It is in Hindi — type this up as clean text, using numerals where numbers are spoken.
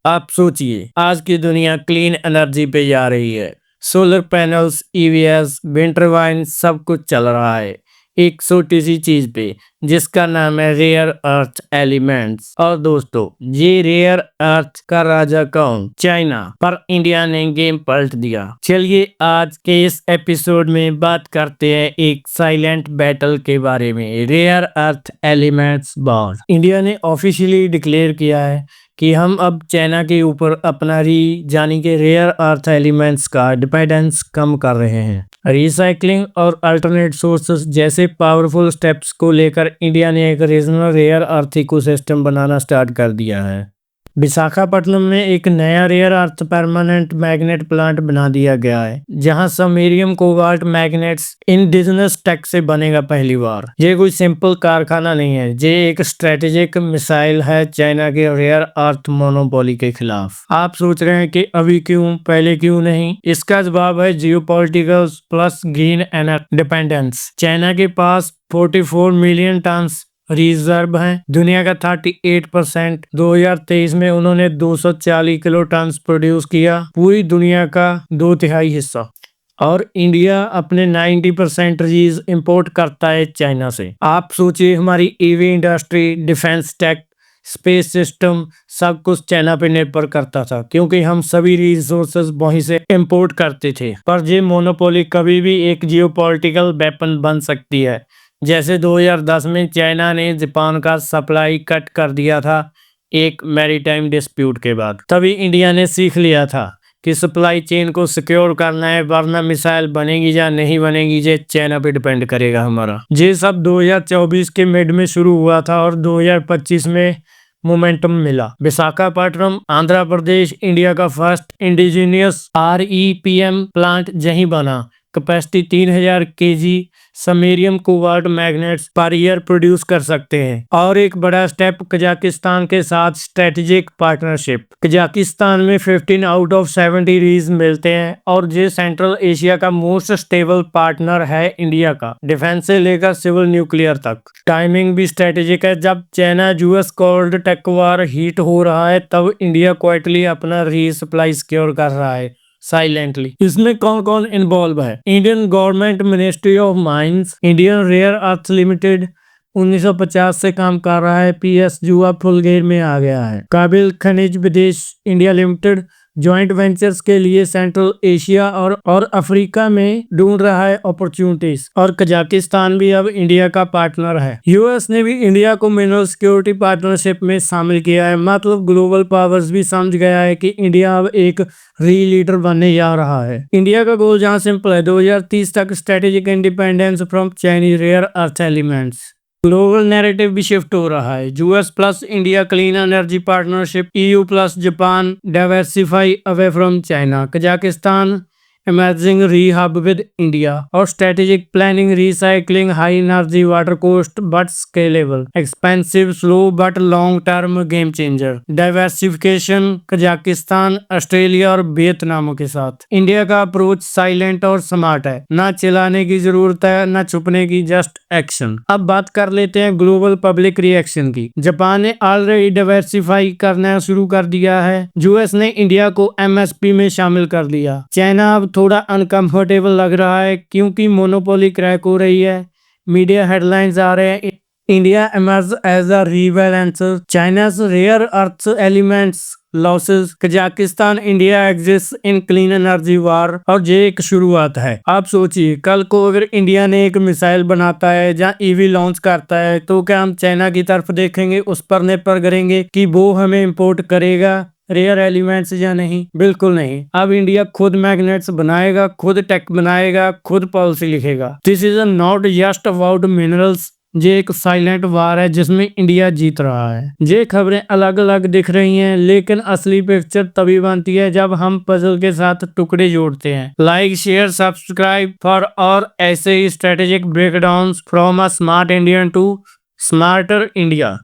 आप सोचिए, आज की दुनिया क्लीन एनर्जी पे जा रही है। Solar panels, EVS, wind turbine सब कुछ चल रहा है एक छोटी सी चीज पे, जिसका नाम है रेयर अर्थ एलिमेंट्स। और दोस्तों, ये रेयर अर्थ का राजा कौन? चाइना। पर इंडिया ने गेम पलट दिया। चलिए आज के इस एपिसोड में बात करते हैं एक साइलेंट बैटल के बारे में, rare earth elements war. India ने ऑफिशियली डिक्लेयर किया है कि हम अब चाइना के ऊपर अपना यानी कि रेयर अर्थ एलिमेंट्स का डिपेंडेंस कम कर रहे हैं। रिसाइकलिंग और अल्टरनेट सोर्सेस जैसे पावरफुल स्टेप्स को लेकर इंडिया ने एक रीजनल रेयर अर्थ इकोसिस्टम बनाना स्टार्ट कर दिया है। विशाखापट्टनम में एक नया rare earth permanent magnet plant बना दिया गया है, जहां samarium cobalt magnets indigenous tech से बनेगा पहली बार। ये कोई सिंपल कारखाना नहीं है, ये एक स्ट्रेटेजिक मिसाइल है चाइना के रेयर अर्थ मोनोपोली के खिलाफ। आप सोच रहे हैं कि अभी क्यों, पहले क्यों नहीं? इसका जवाब है geopolitical plus green energy dependence. China के पास 44 मिलियन टन रिजर्व हैं, दुनिया का 38%। 2023 में उन्होंने 240 किलो टन प्रोड्यूस किया, पूरी दुनिया का 2/3 हिस्सा। और इंडिया अपने 90% चीज इंपोर्ट करता है चाइना से। आप सोचिए, हमारी EV industry, defence tech, space system सब कुछ चाइना पे निर्भर करता था, क्योंकि हम सभी रिसोर्सेज वहीं से इंपोर्ट करते थे। पर ये मोनोपोली कभी भी एक जियोपॉलिटिकल वेपन बन सकती है, जैसे 2010 में चाइना ने जापान का सप्लाई कट कर दिया था एक मैरीटाइम डिस्प्यूट के बाद। तभी इंडिया ने सीख लिया था कि सप्लाई चेन को सिक्योर करना है, वरना मिसाइल बनेगी या नहीं बनेगी ये चाइना पे डिपेंड करेगा हमारा। ये सब 2024 के मिड में शुरू हुआ था और 2025 में मोमेंटम मिला। विशाखापट्टनम, आंध्र प्रदेश, इंडिया का फर्स्ट इंडिजिनियस REPM प्लांट यहीं बना। Capacity 3000 kg samarium cobalt magnets per year produce कर सकते हैं। और एक बड़ा स्टेप, कजाकिस्तान के साथ स्ट्रेटेजिक पार्टनरशिप। कजाकिस्तान में 15 आउट ऑफ 70 रीज मिलते हैं और ये सेंट्रल एशिया का मोस्ट स्टेबल पार्टनर है इंडिया का, डिफेंस से लेकर सिविल न्यूक्लियर तक। टाइमिंग भी स्ट्रेटेजिक है। जब China US cold tech war heat हो रहा है, तब इंडिया क्वाइटली अपना रीसप्लाई सिक्योर कर रहा है साइलेंटली। इसमें कौन कौन इन्वॉल्व है? Indian government, ministry of mines, Indian rare earth limited 1950 से काम कर रहा है, PSU अब फुल गेयर में आ गया है। काबिल खनिज विदेश इंडिया लिमिटेड जॉइंट वेंचर्स के लिए सेंट्रल एशिया और अफ्रीका में ढूंढ रहा है अपॉर्चुनिटीज। और कजाकिस्तान भी अब इंडिया का पार्टनर है। यूएस ने भी इंडिया को मिनरल सिक्योरिटी पार्टनरशिप में शामिल किया है। मतलब ग्लोबल पावर्स भी समझ गया है कि इंडिया अब एक लीडर बनने जा रहा है। इंडिया का गोल जहां सिंपल है, 2030 तक strategic independence from Chinese rare earth elements. Global narrative भी शिफ्ट हो रहा है। US plus India clean energy partnership, EU plus Japan diversify away from China, Kazakhstan emerging rehab with India, और strategic planning, recycling, high energy, water cost but scalable, expensive, slow but long term game changer. Diversification, Kazakhstan, Australia और वियतनाम के साथ। इंडिया का अप्रोच साइलेंट और स्मार्ट है, ना चिल्लाने की जरूरत है, ना छुपने की, जस्ट एक्शन। अब बात कर लेते हैं ग्लोबल पब्लिक रिएक्शन की। जापान ने ऑलरेडी डाइवर्सिफाई करना शुरू कर दिया है। यूएस ने इंडिया को MSP में शामिल कर लिया। चाइना अब थोड़ा अनकंफर्टेबल लग रहा है, क्योंकि मोनोपोली क्रैक हो रही है। मीडिया हेडलाइंस आ रहे हैं, India emerges as a rebalancer, China's rare earth elements losses, Kazakhstan India exists in clean energy war। और ये एक शुरुआत है। आप सोचिए, कल को अगर इंडिया ने एक मिसाइल बनाता है या EV लॉन्च करता है, तो क्या हम चाइना की तरफ देखेंगे, उस पर निर्भर करेंगे कि वो हमें इंपोर्ट करेगा रेयर एलिमेंट्स या नहीं? बिल्कुल नहीं। अब इंडिया खुद मैग्नेट्स बनाएगा, खुद टेक बनाएगा, खुद पॉलिसी लिखेगा। This is not just about minerals, ये एक साइलेंट वार है जिसमें इंडिया जीत रहा है। ये खबरें अलग अलग दिख रही हैं, लेकिन असली पिक्चर तभी बनती है जब हम पजल के साथ टुकड़े जोड़ते हैं। लाइक, शेयर, सब्सक्राइब फॉर और ऐसे ही strategic breakdowns from a smart Indian to smarter India.